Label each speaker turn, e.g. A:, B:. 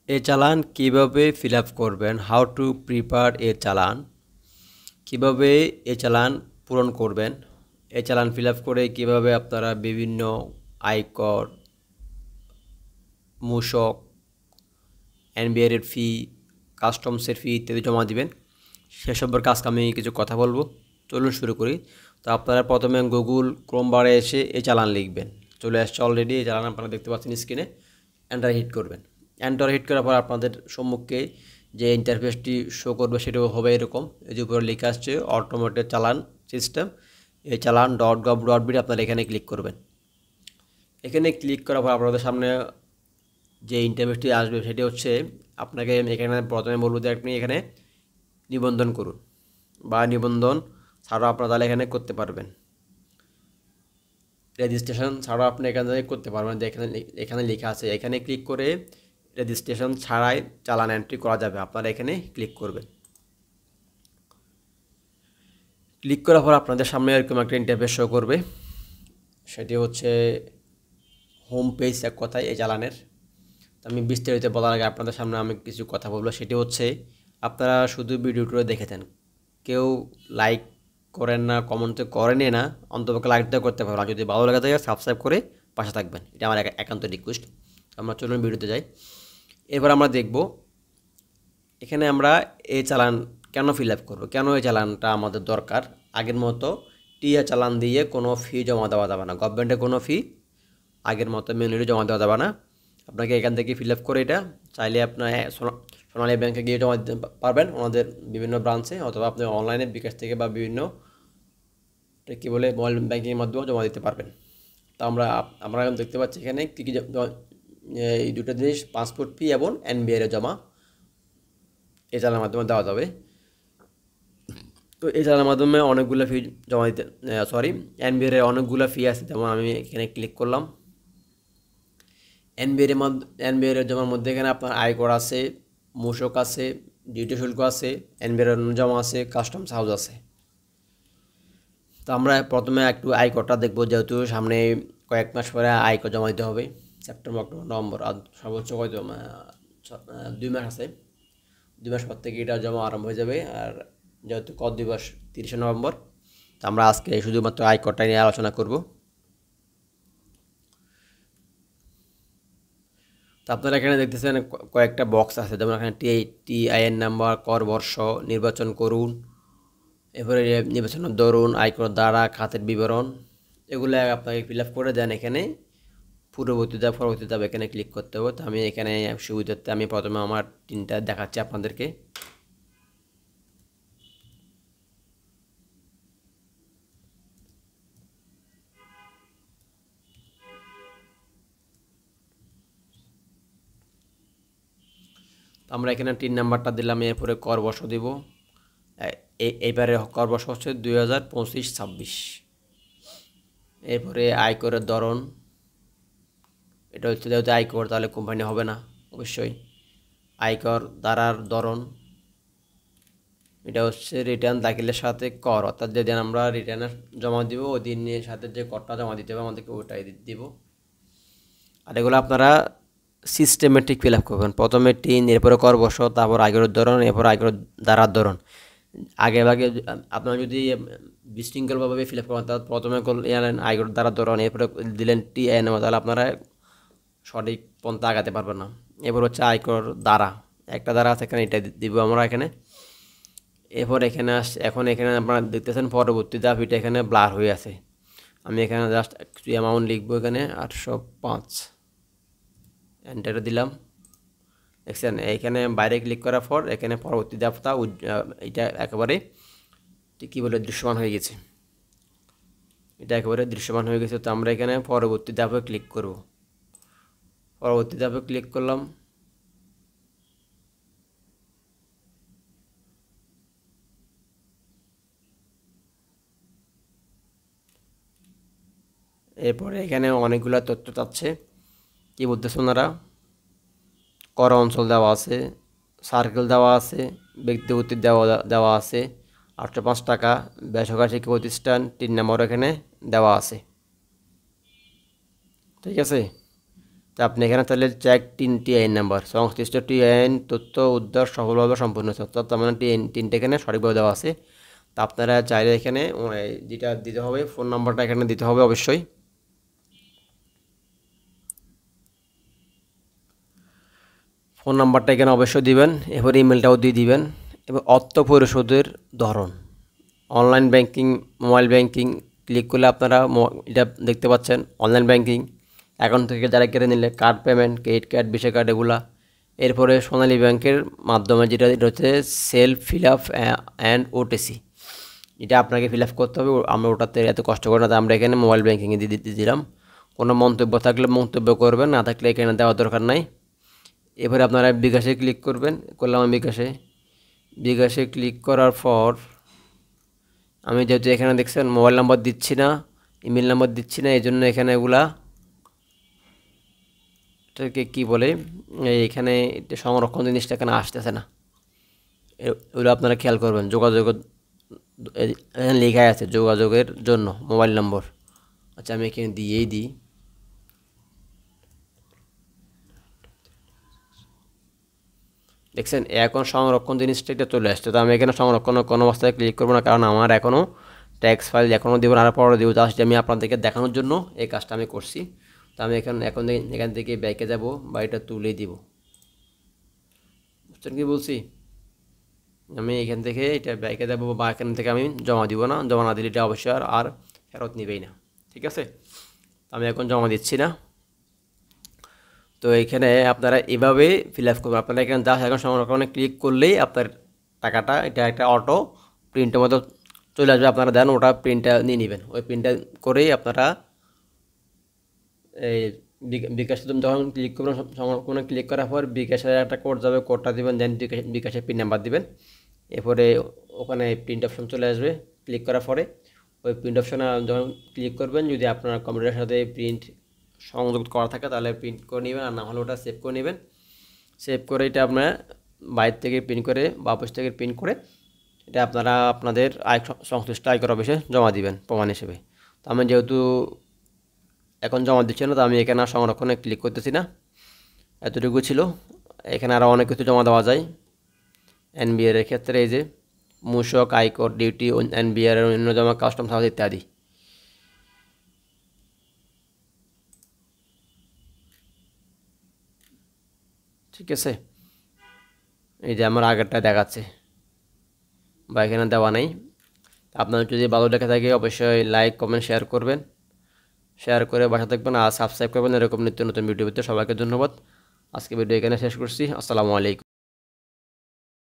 A: এ চালান কিভাবে fill up করবেন, হাউ টু প্রিপেয়ার এ চালান, কিভাবে এ চালান পূরণ করবেন, এ চালান ফিল আপ করে কিভাবে আপনারা বিভিন্ন আয়কর, মূসক, এনবিআর ফি, কাস্টমসের ফি ইত্যাদি জমা দিবেন সে সম্পর্কে আজকে আমি কিছু কথা বলবো। চলুন শুরু করি। তো আপনারা প্রথমে গুগল ক্রোম বারে এসে এই চালান লিখবেন। চলে আসছে অলরেডি এই চালান, আপনারা দেখতে পাচ্ছেন স্ক্রিনে। এন্টার হিট করবেন। এন্টার হিট করার পর আপনাদের সম্মুখে যে ইন্টারফেসটি শো করবে সেটাও হবে এরকম। এই যে উপরে লেখা আসছে অটোমেটেড চালান সিস্টেম, এই চালান .gov.bd, আপনারা এখানে ক্লিক করবেন। এখানে ক্লিক করার পর আপনাদের সামনে যে ইন্টারফেসটি আসবে সেটি হচ্ছে, আপনাকে এখানে প্রথমে বলবো যে আপনি এখানে নিবন্ধন করুন, বা নিবন্ধন ছাড়াও আপনারা তাহলে এখানে করতে পারবেন। রেজিস্ট্রেশন ছাড়াও আপনি এখান থেকে করতে পারবেন। এখানে এখানে লেখা আছে, এখানে ক্লিক করে রেজিস্ট্রেশন ছাড়াই চালান এন্ট্রি করা যাবে, আপনারা এখানে ক্লিক করবেন। ক্লিক করার পর আপনাদের সামনে এরকম একটা ইন্টারফেস শো করবে। সেটি হচ্ছে হোম পেজ এক কথায় এই চালানের। তো আমি বিস্তারিত বলার আগে আপনাদের সামনে আমি কিছু কথা বলবো। সেটি হচ্ছে, আপনারা শুধু ভিডিওটা দেখেছেন, কেউ লাইক করেন না, কমেন্ট করেনই না, অন্তপক্ষে লাইকটা করতে পারবেন। আর যদি ভালো লাগে থাকে সাবস্ক্রাইব করে পাশে থাকবেন, এটা আমার একান্ত রিকোয়েস্ট। আমরা চলুন ভিডিওতে যাই। এরপর আমরা দেখব এখানে আমরা এই চালান কেন ফিল আপ করবো, কেন এই চালানটা আমাদের দরকার। আগের মতো টিয়া চালান দিয়ে কোনো ফি জমা দেওয়া যাবে না, গভর্নমেন্টের কোনো ফি আগের মতো ম্যানুয়ালি জমা দেওয়া যাবে না। আপনাকে এখান থেকে ফিল আপ করে এটা চাইলে আপনার সোনালী ব্যাংকে গিয়ে জমা দিতে পারবেন, ওনাদের বিভিন্ন ব্রাঞ্চে, অথবা আপনি অনলাইনে বিকাশ থেকে বা বিভিন্ন কী বলে মোবাইল ব্যাংকিংয়ের মাধ্যমেও জমা দিতে পারবেন। তো আমরা এখন দেখতে পাচ্ছি এখানে কী কী এই দুটো জিনিস, পাসপোর্ট ফি এবং এনবিআর জমা এই চালানের মাধ্যমে দেওয়া যাবে। তো এই চালানের মাধ্যমে অনেকগুলো ফি জমা দিতে, এনবিআর অনেকগুলো ফি আছে। যেমন আমি এখানে ক্লিক করলাম, এনবিআর জমার মধ্যে এখানে আপনার আয়কর আছে, মূসক আছে, ডিউটি শুল্ক আছে, এনবিআর জমা আছে, কাস্টমস হাউস আছে। তো আমরা প্রথমে একটু আয়করটা দেখবো, যেহেতু সামনে কয়েক মাস পরে আয়কর জমা দিতে হবে। সেপ্টেম্বর, অক্টোবর, নভেম্বর, আর সর্বোচ্চ 2 মাস আছে। 2 মাস পর থেকে এটা জমা আরম্ভ হয়ে যাবে। আর যেহেতু কর দিবস 30শে নভেম্বর, তো আমরা আজকে শুধুমাত্র আয়করটা নিয়ে আলোচনা করব। তো আপনারা এখানে দেখতেছেন কয়েকটা বক্স আছে, যেমন এখানে টিআইএন নাম্বার, কর বর্ষ নির্বাচন করুন, এরপরে নির্বাচনের দরুন, আয়কর দ্বারা, খাতের বিবরণ, এগুলো আপনাকে ফিল আপ করে দেন। এখানে পরবর্তীতে এখানে ক্লিক করতে হবে। তো আমি এখানে সুবিধার্থে আমি প্রথমে আমার তিনটা দেখাচ্ছি আপনাদেরকে। আমরা এখানে 3 নাম্বারটা দিলাম, এরপরে কর বর্ষ দিব। এইবারে কর বর্ষ হচ্ছে 2025-26। এরপরে আয়করের ধরন, এটা হচ্ছে যেহেতু আয়কর তাহলে কোম্পানি হবে না অবশ্যই। আয়কর ধারার ধরন, এটা হচ্ছে রিটার্ন দাখিলের সাথে কর, অর্থাৎ যেদিন আমরা রিটার্নের জমা দিব ওই দিনের সাথে যে করটা জমা দিতে হবে আমাদেরকে ওটাই দিব। আর এগুলো আপনারা সিস্টেমেটিক ফিল আপ করবেন। প্রথমে 3, এরপরে কর বর্ষ, তারপর আয়করের ধরন, এরপর আয়কর ধারার ধরন। আগে আপনারা যদি বিশৃঙ্খলভাবে ফিল আপ করেন, অর্থাৎ প্রথমে আয়কর ধারার ধরন, এরপরে দিলেন টিআইএন, তাহলে আপনারা সঠিক পন্থা আগাতে পারবেন না। এরপর হচ্ছে আয়কর দ্বারা, একটা দ্বারা আছে এখানে, এটা দিব আমরা এখানে। এরপর এখানে এখন এখানে আপনারা দেখতেছেন পরবর্তী ধাপ, এটা এখানে ব্লার হয়ে আছে। আমি এখানে জাস্ট একটু অ্যামাউন্ট লিখবো, এখানে 805, এন্টারে দিলাম। দেখছেন এইখানে বাইরে ক্লিক করার পর এখানে পরবর্তী ধাপটা এটা একেবারে কী বলে দৃশ্যমান হয়ে গেছে, এটা একেবারে দৃশ্যমান হয়ে গেছে। তো আমরা এখানে পরবর্তী ধাপে ক্লিক করব। পরবর্তী ধাপে ক্লিক করলাম। এরপরে এখানে অনেকগুলো তথ্য চাচ্ছে, কি বলতেছে ওনারা, কর অঞ্চল দেওয়া আছে, সার্কেল দেওয়া আছে, ব্যক্তিগত দেওয়া আছে 805 টাকা, বেসরকারি শিক্ষা প্রতিষ্ঠান 3 নম্বর এখানে দেওয়া আছে। ঠিক আছে, তো আপনি এখানে তাহলে চেক 3 টি নাম্বার সংশ্লিষ্ট টিআইএন তথ্য উদ্ধার সফলভাবে সম্পূর্ণ হয়েছে, অর্থাৎ তার মানে তিনটে এখানে সঠিকভাবে দেওয়া আছে। তা আপনারা চাইলে এখানে যেটা দিতে হবে, ফোন নাম্বারটা এখানে দিতে হবে অবশ্যই। ফোন নাম্বারটা এখানে অবশ্যই দিবেন, এরপর ইমেলটাও দিয়ে দিবেন, এবং অর্থ পরিশোধের ধরন online banking, mobile banking click করলে আপনারা এটা দেখতে পাচ্ছেন অনলাইন ব্যাংকিং, অ্যাকাউন্ট থেকে যারা কেটে নিলে card payment, credit card, visa card এগুলা। এরপরে সোনালী ব্যাংকের মাধ্যমে যেটা হচ্ছে self fill up and OTC, এটা আপনাকে ফিল আপ করতে হবে, আমরা ওটাতে এত কষ্ট করি না, আমরা এখানে মোবাইল ব্যাংকিংয়ে দিয়ে দিলাম। কোনো মন্তব্য থাকলে মন্তব্য করবেন, না থাকলে এখানে দেওয়ার দরকার নাই। এবারে আপনারা বিকাশে ক্লিক করবেন, করলাম আমি বিকাশে ক্লিক করার পর আমি যেহেতু এখানে দেখছেন মোবাইল নাম্বার দিচ্ছি না, ইমেল নাম্বার দিচ্ছি না, এই জন্য এখানে এগুলা এটাকে কী বলে, এইখানে সংরক্ষণ জিনিসটা এখানে আসতেছে না, এগুলো আপনারা খেয়াল করবেন। যোগাযোগ এখানে লেখাই আছে যোগাযোগের জন্য মোবাইল নম্বর, আচ্ছা আমি এখানে দিয়েই দিই। দেখছেন এখন সংরক্ষণ জিনিসটা এটা চলে আসছে, তো আমি এখানে সংরক্ষণ কোনো অবস্থায় ক্লিক করবো না, কারণ আমার এখনও ট্যাক্স ফাইল এখনও দেবো না, আর পরে দেবো, জাস্ট আমি আপনাদেরকে দেখানোর জন্য এই কাজটা আমি করছি। তো আমি এখন এখান থেকে ব্যাকে যাব বা এটা তুলে দিব, বুঝছেন কি বলছি? আমি এখান থেকে এটা ব্যাকে যাব বা এখান থেকে আমি জমা দিব না, জমা না দিলে এটা অবশ্যই আর ফেরত নেবেই না, ঠিক আছে? আমি এখন জমা দিচ্ছি না। তো এখানে আপনারা এভাবে ফিল আপ করবেন, আপনারা এখানে জাস্ট এখন সংরক্ষণে ক্লিক করলেই আপনার টাকাটা এটা একটা অটো প্রিন্টের মতো চলে আসবে, আপনারা দেন ওটা প্রিন্টটা নিয়ে নেবেন, ওই প্রিন্টটা করেই আপনারা এই বিকাশ যখন ক্লিক করবেন, সংরক্ষণে ক্লিক করার পর বিকাশের একটা কোড যাবে, কোডটা দেবেন, দেন বিকাশের পিন নাম্বার দিবেন, এরপরে ওখানে প্রিন্ট অপশন চলে আসবে। ক্লিক করার পরে ওই প্রিন্ট অপশনে যখন ক্লিক করবেন, যদি আপনার কম্পিউটারের সাথে প্রিন্ট সংযুক্ত করা থাকে তাহলে প্রিন্ট করে নেবেন, আর না হলে ওটা সেভ করে নেবেন। সেভ করে এটা আপনার বাইরে থেকে প্রিন্ট করে বা অফিস থেকে প্রিন্ট করে এটা আপনারা আপনাদের সংশ্লিষ্ট আয়কর অফিসে জমা দিবেন প্রমাণ হিসেবে। তো আমি যেহেতু এখন জমা দিচ্ছি না, তো আমি এখানে আর সংরক্ষণে ক্লিক করতেছি না, এতটুকু ছিল। এখানে আরও অনেক কিছু জমা দেওয়া যায় এনবিআর এর ক্ষেত্রে, এই যে মূসক, আয়কর, ডিউটি, এনবিআর এর অন্য জমা, কাস্টম সার্ভিস ইত্যাদি। ঠিক আছে, এই যে আমার আগেরটা দেখাচ্ছে বা এখানে দেওয়া নেই। আপনার যদি ভালো লেগে থাকে অবশ্যই লাইক, কমেন্ট, শেয়ার করবেন, শেয়ার করে বাসা থাকবেন আর সাবস্ক্রাইব করবেন এরকম নিত্য নতুন ভিডিও পেতে। সবাইকে ধন্যবাদ। আজকে ভিডিও এখানে শেষ করছি। আসসালামু আলাইকুম।